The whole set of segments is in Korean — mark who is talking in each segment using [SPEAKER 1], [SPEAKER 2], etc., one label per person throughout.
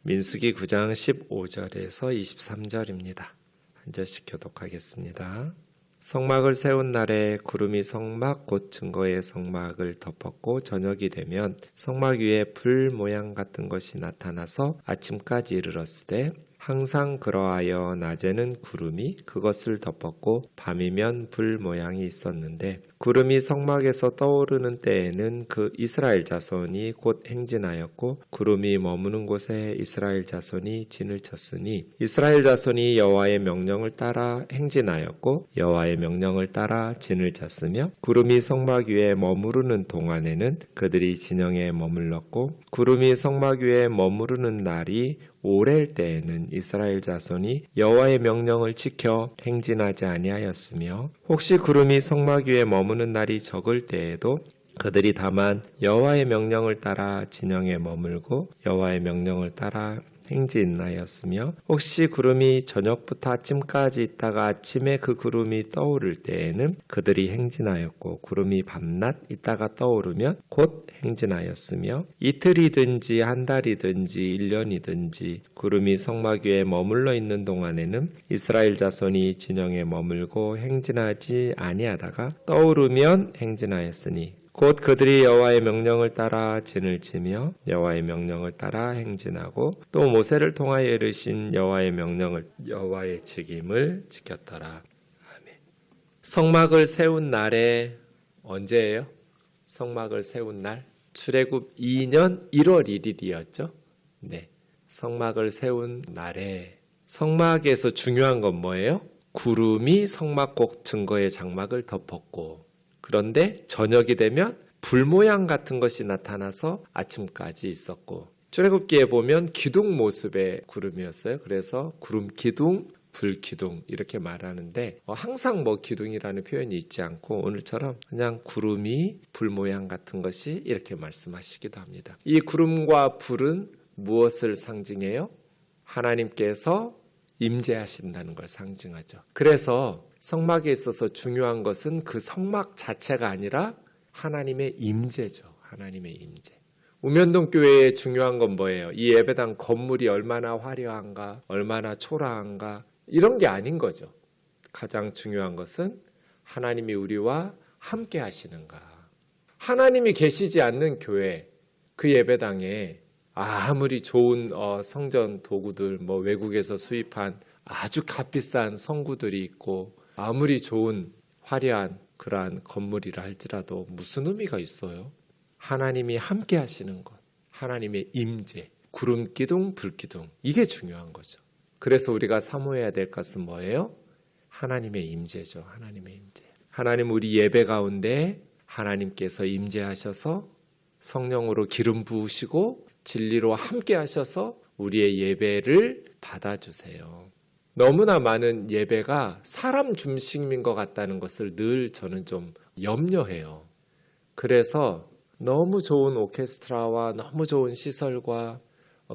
[SPEAKER 1] 민수기 9장 15절에서 23절입니다. 한 절씩 교독하겠습니다. 성막을 세운 날에 구름이 성막 곧 증거의 성막을 덮었고 저녁이 되면 성막 위에 불 모양 같은 것이 나타나서 아침까지 이르렀으되 항상 그러하여 낮에는 구름이 그것을 덮었고 밤이면 불 모양이 있었는데 구름이 성막에서 떠오르는 때에는 그 이스라엘 자손이 곧 행진하였고 구름이 머무는 곳에 이스라엘 자손이 진을 쳤으니 이스라엘 자손이 여호와의 명령을 따라 행진하였고 여호와의 명령을 따라 진을 쳤으며 구름이 성막 위에 머무르는 동안에는 그들이 진영에 머물렀고 구름이 성막 위에 머무르는 날이 오랠 때에는 이스라엘 자손이 여호와의 명령을 지켜 행진하지 아니하였으며 혹시 구름이 성막 위에 머무는 날이 적을 때에도 그들이 다만 여호와의 명령을 따라 진영에 머물고 여호와의 명령을 따라 행진하였으며 혹시 구름이 저녁부터 아침까지 있다가 아침에 그 구름이 떠오를 때에는 그들이 행진하였고 구름이 밤낮 있다가 떠오르면 곧 행진하였으며 이틀이든지 한 달이든지 1년이든지 구름이 성막 위에 머물러 있는 동안에는 이스라엘 자손이 진영에 머물고 행진하지 아니하다가 떠오르면 행진하였으니 곧 그들이 여호와의 명령을 따라 진을 치며 여호와의 명령을 따라 행진하고 또 모세를 통하여 이르신 여호와의 책임을 지켰더라. 아멘. 성막을 세운 날에 언제예요? 성막을 세운 날 출애굽 2년 1월 1일이었죠. 네. 성막을 세운 날에 성막에서 중요한 건 뭐예요? 구름이 성막 꼭 증거의 장막을 덮었고 그런데 저녁이 되면 불 모양 같은 것이 나타나서 아침까지 있었고 출애굽기에 보면 기둥 모습의 구름이었어요. 그래서 구름 기둥, 불 기둥 이렇게 말하는데 항상 기둥이라는 표현이 있지 않고 오늘처럼 그냥 구름이 불 모양 같은 것이 이렇게 말씀하시기도 합니다. 이 구름과 불은 무엇을 상징해요? 하나님께서 임재하신다는 걸 상징하죠. 그래서 성막에 있어서 중요한 것은 그 성막 자체가 아니라 하나님의 임재죠. 하나님의 임재. 우면동 교회에 중요한 건 뭐예요? 이 예배당 건물이 얼마나 화려한가, 얼마나 초라한가 이런 게 아닌 거죠. 가장 중요한 것은 하나님이 우리와 함께 하시는가. 하나님이 계시지 않는 교회, 그 예배당에 아무리 좋은 성전 도구들, 외국에서 수입한 아주 값비싼 성구들이 있고 아무리 좋은 화려한 그러한 건물이라 할지라도 무슨 의미가 있어요? 하나님이 함께 하시는 것, 하나님의 임재, 구름 기둥, 불 기둥 이게 중요한 거죠. 그래서 우리가 사모해야 될 것은 뭐예요? 하나님의 임재죠. 하나님의 임재. 하나님 우리 예배 가운데 하나님께서 임재하셔서 성령으로 기름 부으시고 진리로 함께 하셔서 우리의 예배를 받아주세요. 너무나 많은 예배가 사람 중심인 것 같다는 것을 늘 저는 좀 염려해요. 그래서 너무 좋은 오케스트라와 너무 좋은 시설과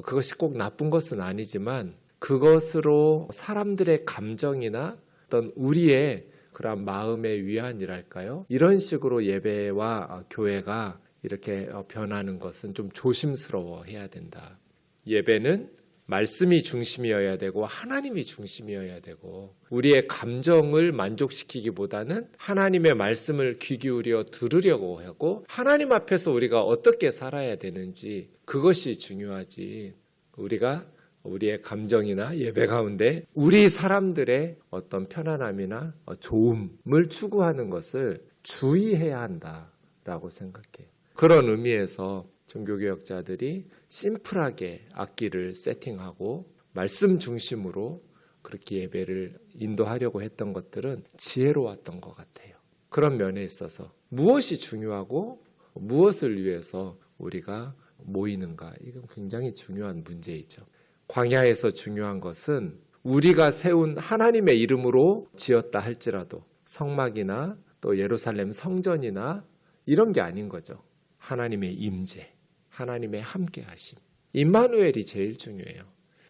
[SPEAKER 1] 그것이 꼭 나쁜 것은 아니지만 그것으로 사람들의 감정이나 어떤 우리의 그런 마음의 위안이랄까요? 이런 식으로 예배와 교회가 이렇게 변하는 것은 좀 조심스러워해야 된다. 예배는 말씀이 중심이어야 되고 하나님이 중심이어야 되고 우리의 감정을 만족시키기보다는 하나님의 말씀을 귀 기울여 들으려고 하고 하나님 앞에서 우리가 어떻게 살아야 되는지 그것이 중요하지. 우리가 우리의 감정이나 예배 가운데 우리 사람들의 어떤 편안함이나 좋음을 추구하는 것을 주의해야 한다라고 생각해요. 그런 의미에서 종교개혁자들이 심플하게 악기를 세팅하고 말씀 중심으로 그렇게 예배를 인도하려고 했던 것들은 지혜로웠던 것 같아요. 그런 면에 있어서 무엇이 중요하고 무엇을 위해서 우리가 모이는가 이건 굉장히 중요한 문제이죠. 광야에서 중요한 것은 우리가 세운 하나님의 이름으로 지었다 할지라도 성막이나 또 예루살렘 성전이나 이런 게 아닌 거죠. 하나님의 임재, 하나님의 함께하심. 임마누엘이 제일 중요해요.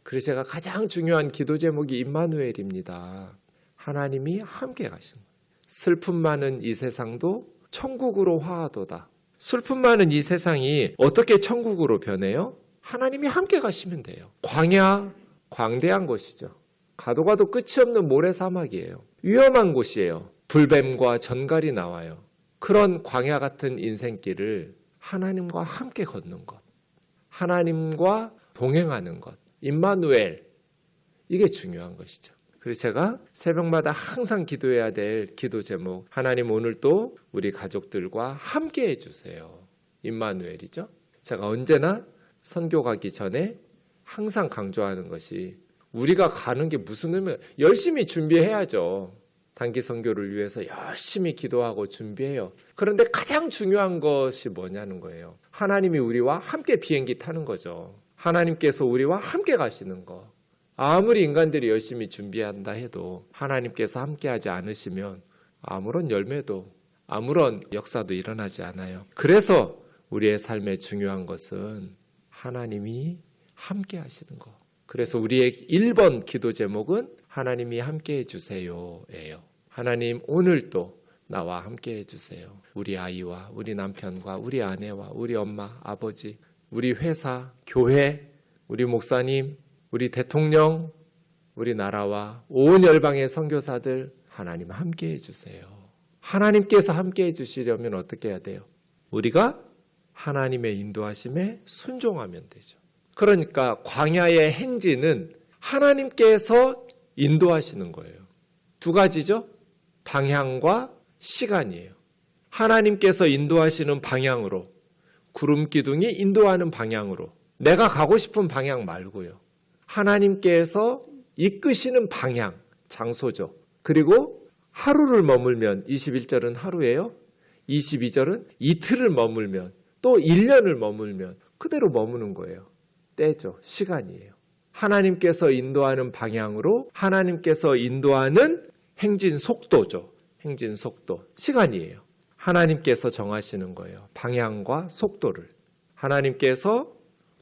[SPEAKER 1] 그래서 제가 가장 중요한 기도 제목이 임마누엘입니다. 하나님이 함께 가시는 거예요. 슬픔 많은 이 세상도 천국으로 화하도다. 슬픔 많은 이 세상이 어떻게 천국으로 변해요? 하나님이 함께 가시면 돼요. 광야, 광대한 곳이죠. 가도 가도 끝이 없는 모래사막이에요. 위험한 곳이에요. 불뱀과 전갈이 나와요. 그런 광야 같은 인생길을 하나님과 함께 걷는 것, 하나님과 동행하는 것, 임마누엘, 이게 중요한 것이죠. 그래서 제가 새벽마다 항상 기도해야 될 기도 제목, 하나님 오늘도 우리 가족들과 함께 해주세요. 임마누엘이죠. 제가 언제나 선교 가기 전에 항상 강조하는 것이, 우리가 가는 게 무슨 의미예요? 열심히 준비해야죠. 단기 선교를 위해서 열심히 기도하고 준비해요. 그런데 가장 중요한 것이 뭐냐는 거예요. 하나님이 우리와 함께 비행기 타는 거죠. 하나님께서 우리와 함께 가시는 거. 아무리 인간들이 열심히 준비한다 해도 하나님께서 함께하지 않으시면 아무런 열매도 아무런 역사도 일어나지 않아요. 그래서 우리의 삶에 중요한 것은 하나님이 함께 하시는 거. 그래서 우리의 1번 기도 제목은 하나님이 함께 해주세요예요. 하나님 오늘도 나와 함께 해주세요. 우리 아이와 우리 남편과 우리 아내와 우리 엄마, 아버지, 우리 회사, 교회, 우리 목사님, 우리 대통령, 우리 나라와 온 열방의 선교사들, 하나님 함께 해주세요. 하나님께서 함께 해주시려면 어떻게 해야 돼요? 우리가 하나님의 인도하심에 순종하면 되죠. 그러니까 광야의 행진은 하나님께서 인도하시는 거예요. 두 가지죠. 방향과 시간이에요. 하나님께서 인도하시는 방향으로, 구름 기둥이 인도하는 방향으로, 내가 가고 싶은 방향 말고요. 하나님께서 이끄시는 방향, 장소죠. 그리고 하루를 머물면 21절은 하루예요. 22절은 이틀을 머물면, 또 1년을 머물면 그대로 머무는 거예요. 때죠. 시간이에요. 하나님께서 인도하는 방향으로, 하나님께서 인도하는 행진 속도죠. 행진 속도, 시간이에요. 하나님께서 정하시는 거예요. 방향과 속도를. 하나님께서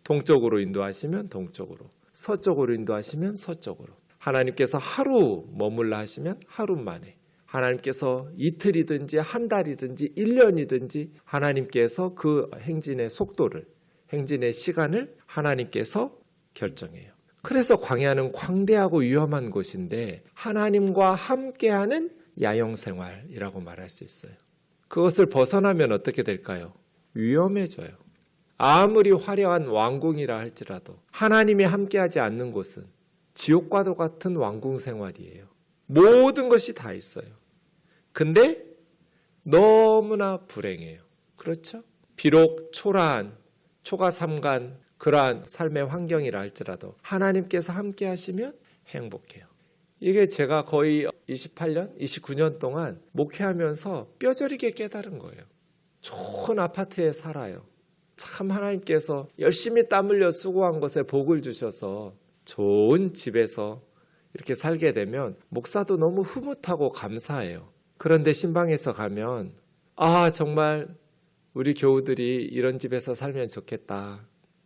[SPEAKER 1] 동쪽으로 인도하시면 동쪽으로, 서쪽으로 인도하시면 서쪽으로. 하나님께서 하루 머물라 하시면 하루 만에. 하나님께서 이틀이든지 한 달이든지 1년이든지 하나님께서 그 행진의 속도를, 행진의 시간을 하나님께서 결정해요. 그래서 광야는 광대하고 위험한 곳인데 하나님과 함께하는 야영생활이라고 말할 수 있어요. 그것을 벗어나면 어떻게 될까요? 위험해져요. 아무리 화려한 왕궁이라 할지라도 하나님이 함께하지 않는 곳은 지옥과도 같은 왕궁 생활이에요. 모든 것이 다 있어요. 근데 너무나 불행해요. 그렇죠? 비록 초라한, 초가삼간 그러한 삶의 환경이라 할지라도 하나님께서 함께 하시면 행복해요. 이게 제가 거의 28년, 29년 동안 목회하면서 뼈저리게 깨달은 거예요. 좋은 아파트에 살아요. 참 하나님께서 열심히 땀 흘려 수고한 것에 복을 주셔서 좋은 집에서 이렇게 살게 되면 목사도 너무 흐뭇하고 감사해요. 그런데 신방에서 가면 정말 우리 교우들이 이런 집에서 살면 좋겠다.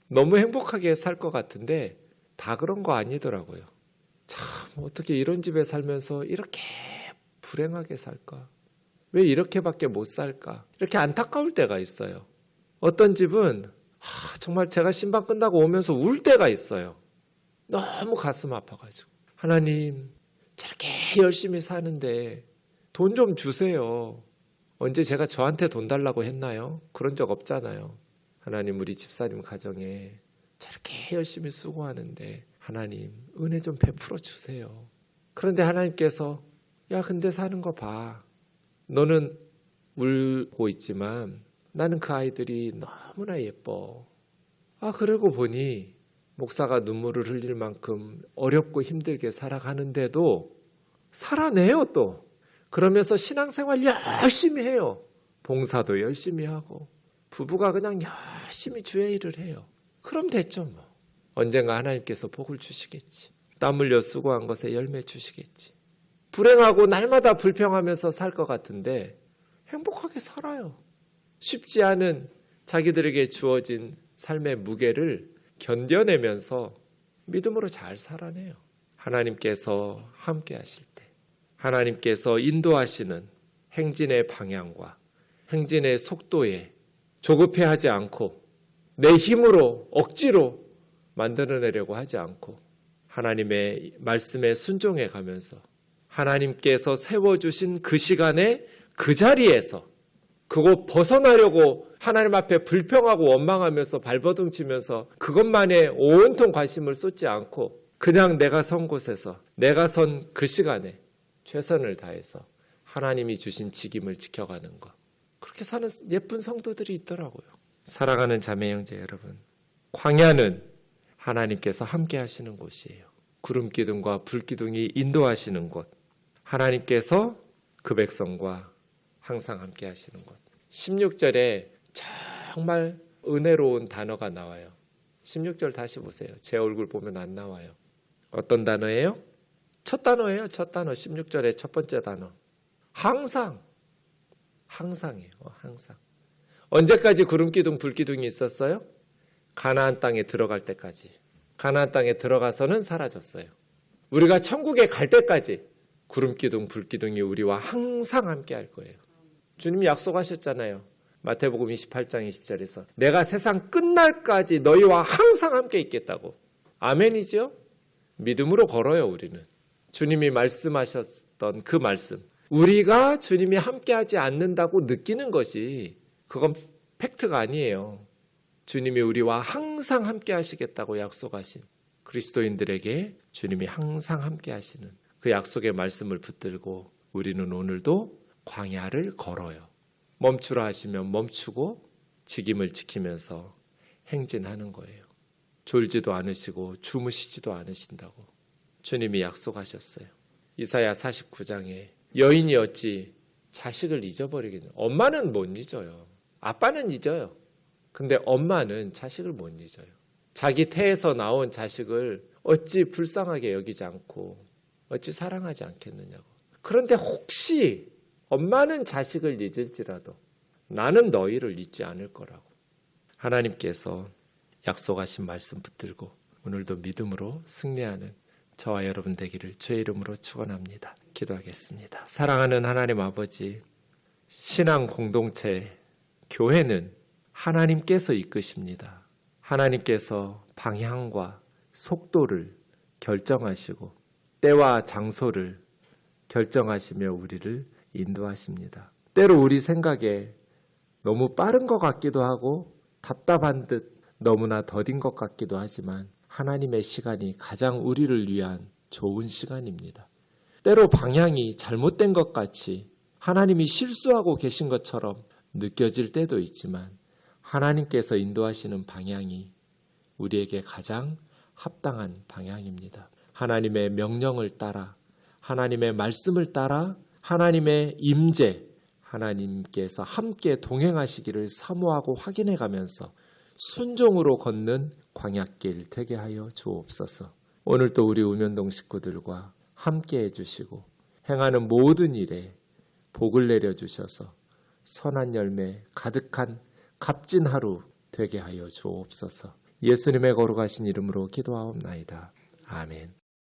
[SPEAKER 1] 너무 행복하게 살 것 같은데 다 그런 거 아니더라고요. 참 어떻게 이런 집에 살면서 이렇게 불행하게 살까? 왜 이렇게밖에 못 살까? 이렇게 안타까울 때가 있어요. 어떤 집은 정말 제가 신방 끝나고 오면서 울 때가 있어요. 너무 가슴 아파가지고. 하나님 저렇게 열심히 사는데 돈 좀 주세요. 언제 제가 저한테 돈 달라고 했나요? 그런 적 없잖아요. 하나님 우리 집사님 가정에 저렇게 열심히 수고하는데 하나님 은혜 좀 베풀어 주세요. 그런데 하나님께서 근데 사는 거 봐. 너는 울고 있지만 나는 그 아이들이 너무나 예뻐. 그러고 보니 목사가 눈물을 흘릴 만큼 어렵고 힘들게 살아가는데도 살아내요 또. 그러면서 신앙생활 열심히 해요. 봉사도 열심히 하고 부부가 그냥 열심히 주의 일을 해요. 그럼 됐죠 뭐. 언젠가 하나님께서 복을 주시겠지. 땀 흘려 수고한 것에 열매 주시겠지. 불행하고 날마다 불평하면서 살 것 같은데 행복하게 살아요. 쉽지 않은 자기들에게 주어진 삶의 무게를 견뎌내면서 믿음으로 잘 살아내요. 하나님께서 함께 하실 때, 하나님께서 인도하시는 행진의 방향과 행진의 속도에 조급해하지 않고 내 힘으로 억지로 만들어내려고 하지 않고 하나님의 말씀에 순종해 가면서 하나님께서 세워주신 그 시간에 그 자리에서 그거 벗어나려고 하나님 앞에 불평하고 원망하면서 발버둥 치면서 그것만에 온통 관심을 쏟지 않고 그냥 내가 선 곳에서 내가 선 그 시간에 최선을 다해서 하나님이 주신 직임을 지켜가는 것. 그렇게 사는 예쁜 성도들이 있더라고요. 사랑하는 자매 형제 여러분, 광야는 하나님께서 함께 하시는 곳이에요. 구름기둥과 불기둥이 인도하시는 곳. 하나님께서 그 백성과 항상 함께 하시는 곳. 16절에 정말 은혜로운 단어가 나와요. 16절 다시 보세요. 제 얼굴 보면 안 나와요. 어떤 단어예요? 첫 단어예요. 첫 단어. 16절의 첫 번째 단어. 항상. 항상이에요. 항상. 언제까지 구름기둥 불기둥이 있었어요? 가나안 땅에 들어갈 때까지. 가나안 땅에 들어가서는 사라졌어요. 우리가 천국에 갈 때까지 구름기둥 불기둥이 우리와 항상 함께 할 거예요. 주님이 약속하셨잖아요. 마태복음 28장 20절에서 내가 세상 끝날까지 너희와 항상 함께 있겠다고. 아멘이죠? 믿음으로 걸어요. 우리는. 주님이 말씀하셨던 그 말씀. 우리가 주님이 함께하지 않는다고 느끼는 것이 그건 팩트가 아니에요. 주님이 우리와 항상 함께 하시겠다고 약속하신 그리스도인들에게 주님이 항상 함께 하시는 그 약속의 말씀을 붙들고 우리는 오늘도 광야를 걸어요. 멈추라 하시면 멈추고 직임을 지키면서 행진하는 거예요. 졸지도 않으시고 주무시지도 않으신다고 주님이 약속하셨어요. 이사야 49장에 여인이 어찌 자식을 잊어버리겠냐. 엄마는 못 잊어요. 아빠는 잊어요. 근데 엄마는 자식을 못 잊어요. 자기 태에서 나온 자식을 어찌 불쌍하게 여기지 않고 어찌 사랑하지 않겠느냐고. 그런데 혹시 엄마는 자식을 잊을지라도 나는 너희를 잊지 않을 거라고. 하나님께서 약속하신 말씀 붙들고 오늘도 믿음으로 승리하는 저와 여러분 되기를 주의 이름으로 축원합니다. 기도하겠습니다. 사랑하는 하나님 아버지, 신앙 공동체 교회는 하나님께서 이끄십니다. 하나님께서 방향과 속도를 결정하시고 때와 장소를 결정하시며 우리를 인도하십니다. 때로 우리 생각에 너무 빠른 것 같기도 하고 답답한 듯 너무나 더딘 것 같기도 하지만 하나님의 시간이 가장 우리를 위한 좋은 시간입니다. 때로 방향이 잘못된 것 같이 하나님이 실수하고 계신 것처럼 느껴질 때도 있지만 하나님께서 인도하시는 방향이 우리에게 가장 합당한 방향입니다. 하나님의 명령을 따라 하나님의 말씀을 따라 하나님의 임재, 하나님께서 함께 동행하시기를 사모하고 확인해 가면서 순종으로 걷는 광야길 되게 하여 주옵소서. 오늘도 우리 우면동 식구들과 함께 해주시고 행하는 모든 일에 복을 내려주셔서 선한 열매 가득한 값진 하루 되게 하여 주옵소서. 예수님의 거룩하신 이름으로 기도하옵나이다. 아멘.